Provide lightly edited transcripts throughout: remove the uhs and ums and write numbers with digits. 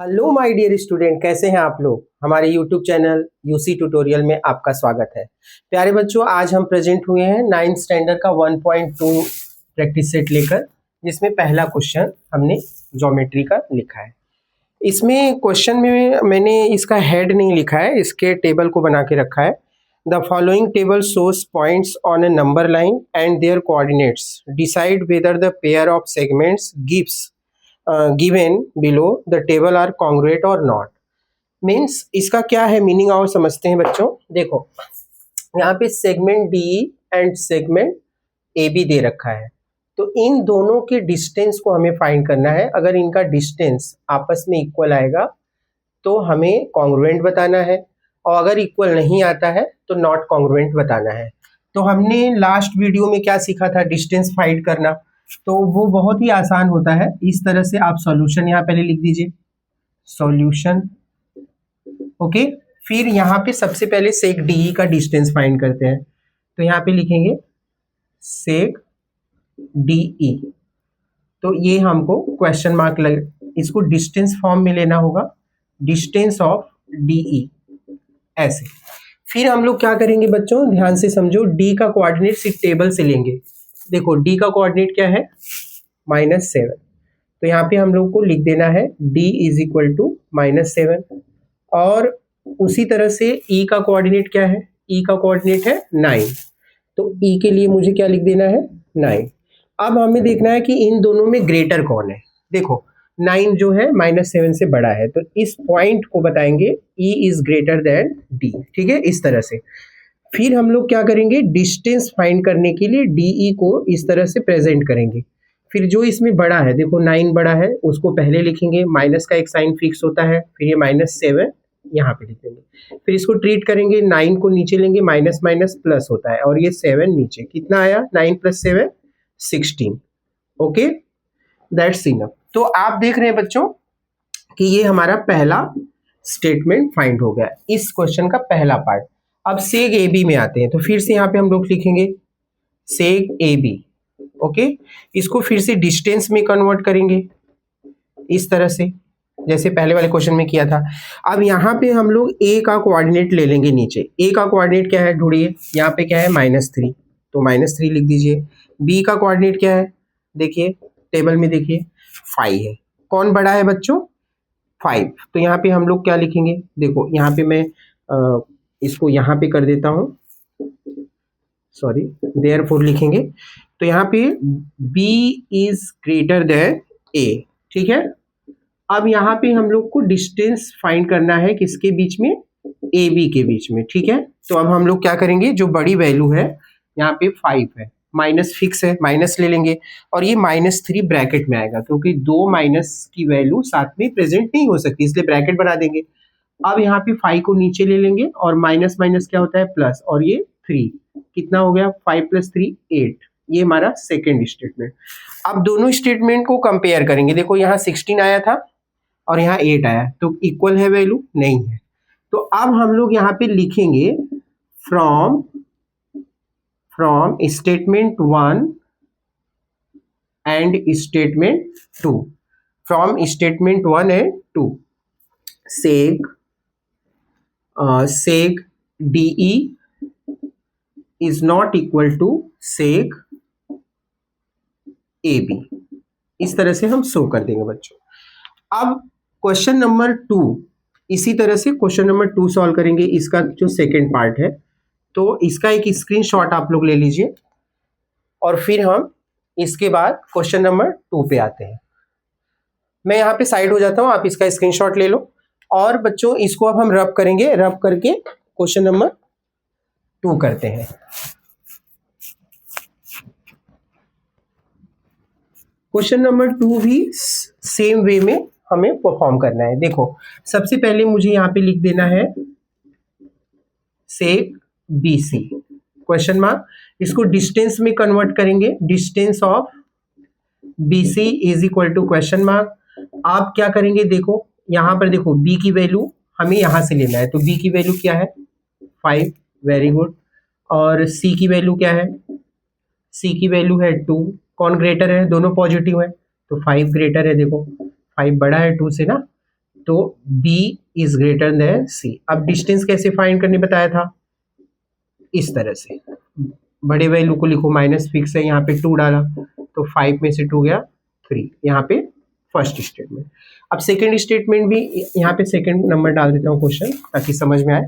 Hello my dear student, कैसे हैं आप लोग। हमारे यूट्यूब चैनल यूसी ट्यूटोरियल में आपका स्वागत है। प्यारे बच्चों, आज हम प्रेजेंट हुए हैं 9th स्टैंडर्ड का 1.2 प्रैक्टिस सेट लेकर, जिसमें पहला क्वेश्चन हमने ज्योमेट्री का लिखा है। इसमें क्वेश्चन में मैंने इसका हेड नहीं लिखा है, इसके टेबल को बना के रखा है। The following table shows points on a number line and their coordinates, decide whether the pair of segments given below the table are congruent और नॉट। मीन्स इसका क्या है मीनिंग, और समझते हैं बच्चों। देखो, यहाँ पे segment D and segment A B दे रखा है, तो इन दोनों के डिस्टेंस को हमें फाइंड करना है। अगर इनका डिस्टेंस आपस में इक्वल आएगा तो हमें कॉन्ग्रुएंट बताना है, और अगर इक्वल नहीं आता है तो नॉट कॉन्ग्रुएंट बताना है। तो हमने लास्ट वीडियो में क्या सीखा था, डिस्टेंस फाइंड करना। तो वो बहुत ही आसान होता है। इस तरह से आप सॉल्यूशन यहाँ पहले लिख दीजिए, सॉल्यूशन। ओके, फिर यहाँ पे सबसे पहले सेक डी का डिस्टेंस फाइंड करते हैं। तो यहाँ पे लिखेंगे सेक डी। तो ये हमको क्वेश्चन मार्क इसको डिस्टेंस फॉर्म में लेना होगा, डिस्टेंस ऑफ डी, ऐसे। फिर हम लोग क्या करेंगे बच्चों, ध्यान से समझो। डी का कोऑर्डिनेट एक टेबल से लेंगे। देखो, डी का कोऑर्डिनेट क्या है, -7। तो यहाँ पे हम लोग को लिख देना है d इज इक्वल टू -7। और उसी तरह से e का कोऑर्डिनेट क्या है, e का कोऑर्डिनेट है 9। तो e के लिए मुझे क्या लिख देना है, 9। अब हमें देखना है कि इन दोनों में ग्रेटर कौन है। देखो, 9 जो है -7 से बड़ा है, तो इस पॉइंट को बताएंगे e is greater than d। ठीक है, इस तरह से। फिर हम लोग क्या करेंगे, डिस्टेंस फाइंड करने के लिए डी को इस तरह से प्रेजेंट करेंगे। फिर जो इसमें बड़ा है, देखो 9 बड़ा है, उसको पहले लिखेंगे, माइनस का एक साइन फिक्स होता है, फिर ये -7 यहाँ पे लिख देंगे। फिर इसको ट्रीट करेंगे, 9 को नीचे लेंगे, माइनस माइनस प्लस होता है, और ये 7 नीचे। कितना आया, 9 + 7 16। Okay, that's enough. तो आप देख रहे हैं बच्चों कि ये हमारा पहला स्टेटमेंट फाइंड हो गया, इस क्वेश्चन का पहला पार्ट। अब सेग ए बी में आते हैं। तो फिर से यहाँ पे हम लोग लिखेंगे सेग ए बी। ओके, इसको फिर से डिस्टेंस में कन्वर्ट करेंगे इस तरह से, जैसे पहले वाले क्वेश्चन में किया था। अब यहाँ पे हम लोग ए का कोऑर्डिनेट ले लेंगे नीचे। ए का कोऑर्डिनेट क्या है ढूंढिए, यहाँ पे क्या है, -3, तो -3 लिख दीजिए। बी का कोऑर्डिनेट क्या है, देखिए टेबल में देखिए 5 है। कौन बड़ा है बच्चों, 5। तो यहाँ पे हम लोग क्या लिखेंगे, देखो यहाँ पे मैं इसको यहाँ पे कर देता हूँ, सॉरी, देयरफॉर लिखेंगे। तो यहाँ पे b is greater than a। ठीक है, अब यहाँ पे हम लोग को डिस्टेंस फाइंड करना है, किसके बीच में, a b के बीच में। ठीक है, तो अब हम लोग क्या करेंगे, जो बड़ी वैल्यू है यहाँ पे 5 है, माइनस फिक्स है, माइनस ले लेंगे, और ये -3 ब्रैकेट में आएगा, क्योंकि दो माइनस की वैल्यू साथ में प्रेजेंट नहीं हो सकती, इसलिए ब्रैकेट बना देंगे। अब यहाँ पे 5 को नीचे ले लेंगे, और माइनस माइनस क्या होता है, प्लस, और ये 3। कितना हो गया, 5 + 3 8। ये हमारा सेकेंड स्टेटमेंट। अब दोनों स्टेटमेंट को कंपेयर करेंगे। देखो, यहाँ 16 आया था और यहाँ 8 आया, तो इक्वल है वैल्यू, नहीं है। तो अब हम लोग यहाँ पे लिखेंगे from statement 1 and statement 2। From statement 1 and 2, sec DE is not equal to sec AB। इस तरह से हम शो कर देंगे बच्चों। अब क्वेश्चन नंबर 2, इसी तरह से क्वेश्चन नंबर 2 सॉल्व करेंगे, इसका जो सेकेंड पार्ट है। तो इसका एक स्क्रीनशॉट आप लोग ले लीजिए, और फिर हम इसके बाद क्वेश्चन नंबर 2 पे आते हैं। मैं यहाँ पे साइड हो जाता हूँ, आप इसका स्क्रीनशॉट ले लो। और बच्चों, इसको अब हम रब करेंगे, रब करके क्वेश्चन नंबर 2 करते हैं। क्वेश्चन नंबर 2 भी सेम वे में हमें परफॉर्म करना है। देखो, सबसे पहले मुझे यहाँ पे लिख देना है सेक BC क्वेश्चन मार्क। इसको डिस्टेंस में कन्वर्ट करेंगे, distance of BC is equal to question mark. आप क्या करेंगे, देखो यहाँ पर देखो, b की वैल्यू हमें यहाँ से लेना है, तो b की वैल्यू क्या है, 5, वेरी गुड। और c की वैल्यू क्या है, c की वैल्यू है 2। कौन ग्रेटर है, दोनों पॉजिटिव है, तो 5 ग्रेटर है। देखो 5 बड़ा है 2 से ना, तो B is greater than C। अब डिस्टेंस कैसे फाइंड करने बताया था, इस तरह से बड़े वैल्यू को लिखो, माइनस फिक्स है, यहाँ पे 2 डाला तो 5 में से 2 गया 3, यहाँ पे फर्स्ट स्टेटमेंट। अब सेकंड स्टेटमेंट भी, यहाँ पे सेकंड नंबर डाल देता हूँ क्वेश्चन ताकि समझ में आए।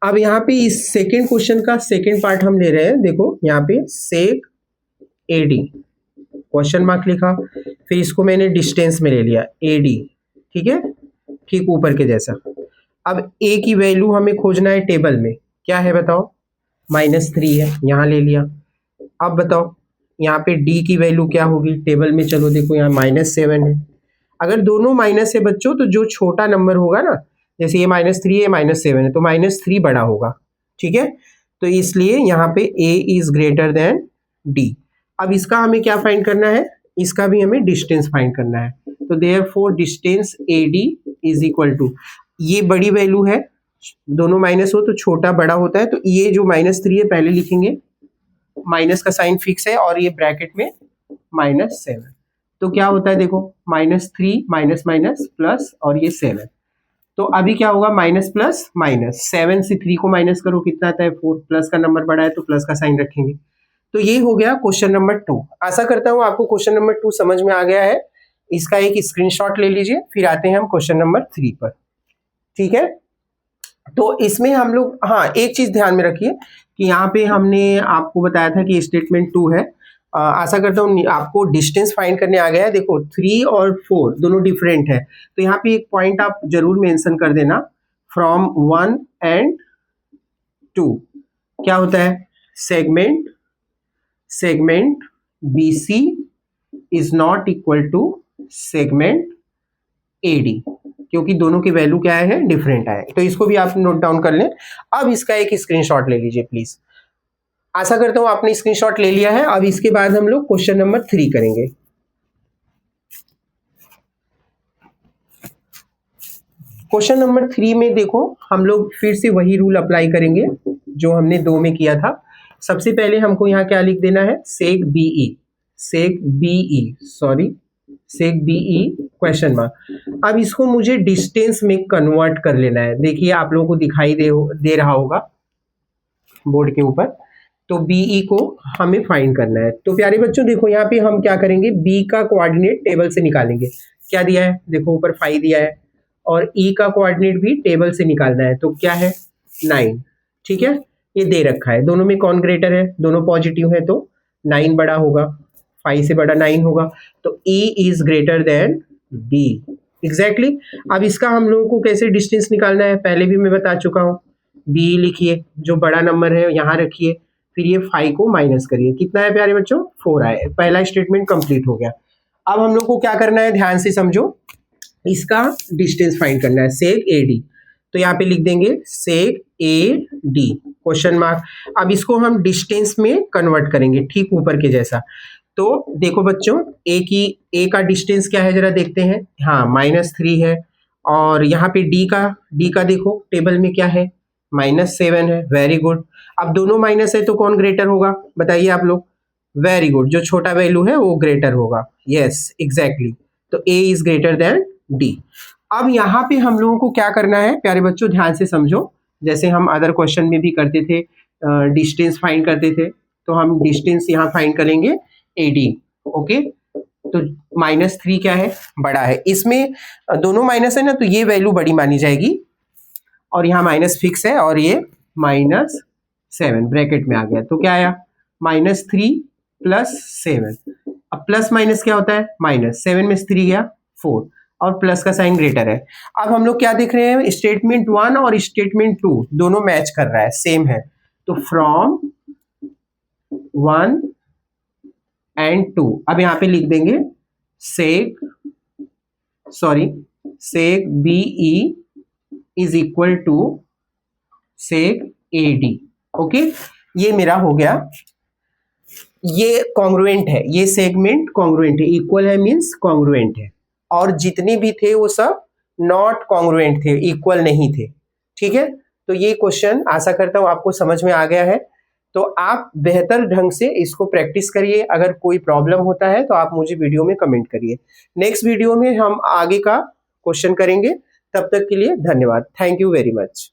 अब यहाँ पे इस सेकंड क्वेश्चन का सेकंड पार्ट हम ले रहे हैं, देखो यहाँ पे सेक AD क्वेश्चन मार्क लिखा, फिर इसको मैंने डिस्टेंस में ले लिया AD, ठीक है, ठीक ऊपर के जैसा। अब A की वैल्यू हमें खोजना है टेबल में, क्या है बताओ, -3 है, यहाँ ले लिया। अब बताओ यहाँ पे D की वैल्यू क्या होगी टेबल में, चलो देखो यहाँ -7 है। अगर दोनों माइनस है बच्चों तो जो छोटा नंबर होगा ना, जैसे ये -3 है, -7 है, तो -3 बड़ा होगा, ठीक है। तो इसलिए यहाँ पे A is greater than D। अब इसका हमें क्या फाइंड करना है, इसका भी हमें डिस्टेंस फाइंड करना है। तो therefore distance AD is equal to, ये बड़ी वैल्यू है, दोनों माइनस हो तो छोटा बड़ा होता है, तो ये जो -3 है पहले लिखेंगे, माइनस का साइन फिक्स है और ये ब्रैकेट में -7, तो क्या होता है देखो, -3 माइनस माइनस प्लस और ये 7, तो अभी क्या होगा, माइनस प्लस माइनस, 7 से 3 को माइनस करो कितना आता है 4, प्लस का नंबर बड़ा है तो प्लस का साइन रखेंगे। तो ये हो गया क्वेश्चन नंबर 2। आशा करता हूँ आपको क्वेश्चन नंबर 2 समझ में आ गया है। इसका एक स्क्रीनशॉट ले लीजिए, फिर आते हैं हम क्वेश्चन नंबर 3 पर, ठीक है। तो इसमें हम लोग, हाँ एक चीज ध्यान में रखिए कि यहाँ पे हमने आपको बताया था कि स्टेटमेंट 2 है। आशा करता हूँ आपको डिस्टेंस फाइंड करने आ गया है। देखो 3 और 4 दोनों डिफरेंट है, तो यहाँ पे एक पॉइंट आप जरूर मेंशन कर देना, फ्रॉम 1 एंड 2 क्या होता है, segment BC is not equal to segment AD, क्योंकि दोनों की वैल्यू क्या है, डिफरेंट है। तो इसको भी आप नोट डाउन कर लें। अब इसका एक स्क्रीनशॉट ले लीजिए प्लीज। आशा करता हूं आपने स्क्रीनशॉट ले लिया है। अब इसके बाद हम लोग क्वेश्चन नंबर 3 करेंगे। क्वेश्चन नंबर 3 में देखो हम लोग फिर से वही रूल अप्लाई करेंगे जो हमने 2 में किया था। सबसे पहले हमको यहाँ क्या लिख देना है, सेक BE क्वेश्चन मार्क। अब इसको मुझे डिस्टेंस में कन्वर्ट कर लेना है। देखिए आप लोगों को दिखाई दे रहा होगा बोर्ड के ऊपर। तो BE को हमें फाइंड करना है। तो प्यारे बच्चों देखो यहाँ पे हम क्या करेंगे, B का कोऑर्डिनेट टेबल से निकालेंगे। क्या दिया है, देखो ऊपर 5 दिया है, और E का कोऑर्डिनेट भी टेबल से निकालना है। तो क्या है, 9, ठीक है, ये दे रखा है। दोनों में कौन ग्रेटर है, दोनों पॉजिटिव है, तो 9 बड़ा होगा, 5 से बड़ा 9 होगा, तो E is greater than D exactly. अब इसका हम लोगों को कैसे डिस्टेंस निकालना है, पहले भी मैं बता चुका हूँ। B लिखिए, जो बड़ा नंबर है यहाँ रखिए, फिर ये 5 को माइनस करिए, कितना है प्यारे बच्चों, 4 आए। पहला स्टेटमेंट कंप्लीट हो गया। अब हम लोग को क्या करना है, ध्यान से समझो, इसका डिस्टेंस फाइंड करना है, सेक AD। तो यहाँ पे लिख देंगे सेक AD क्वेश्चन मार्क। अब इसको हम डिस्टेंस में कन्वर्ट करेंगे, ठीक ऊपर के जैसा। तो देखो बच्चों A का डिस्टेंस क्या है जरा देखते हैं, हाँ -3 है, और यहाँ पे D का देखो टेबल में क्या है, -7 है, वेरी गुड। अब दोनों माइनस है तो कौन ग्रेटर होगा बताइए आप लोग, वेरी गुड, जो छोटा वैल्यू है वो ग्रेटर होगा, यस एग्जैक्टली। तो A is greater than D। अब यहाँ पे हम लोगों को क्या करना है प्यारे बच्चों, ध्यान से समझो, जैसे हम अदर क्वेश्चन में भी करते थे, डिस्टेंस फाइंड करते थे, तो हम डिस्टेंस यहाँ फाइंड करेंगे AD, ओके। तो -3 क्या है, बड़ा है, इसमें दोनों माइनस है ना, तो ये वैल्यू बड़ी मानी जाएगी, और यहाँ माइनस फिक्स है, और ये -7 ब्रैकेट में आ गया, तो क्या आया, -3 + 7। अब प्लस माइनस क्या होता है, माइनस, 7 में से 3 गया 4, और प्लस का साइन ग्रेटर है। अब हम लोग क्या देख रहे हैं, स्टेटमेंट 1 और स्टेटमेंट 2 दोनों मैच कर रहा है, सेम है। तो फ्रॉम 1 एंड 2, अब यहाँ पे लिख देंगे seg BE is equal to seg AD, okay. ये मेरा हो गया, ये कॉन्ग्रुएंट है, ये सेगमेंट कॉन्ग्रुएंट है, इक्वल है मींस कॉन्ग्रुएंट है, और जितने भी थे वो सब नॉट कॉन्ग्रुएंट थे, इक्वल नहीं थे, ठीक है। तो ये क्वेश्चन आशा करता हूँ आपको समझ में आ गया है। तो आप बेहतर ढंग से इसको प्रैक्टिस करिए। अगर कोई प्रॉब्लम होता है तो आप मुझे वीडियो में कमेंट करिए। नेक्स्ट वीडियो में हम आगे का क्वेश्चन करेंगे। तब तक के लिए धन्यवाद। Thank you very much.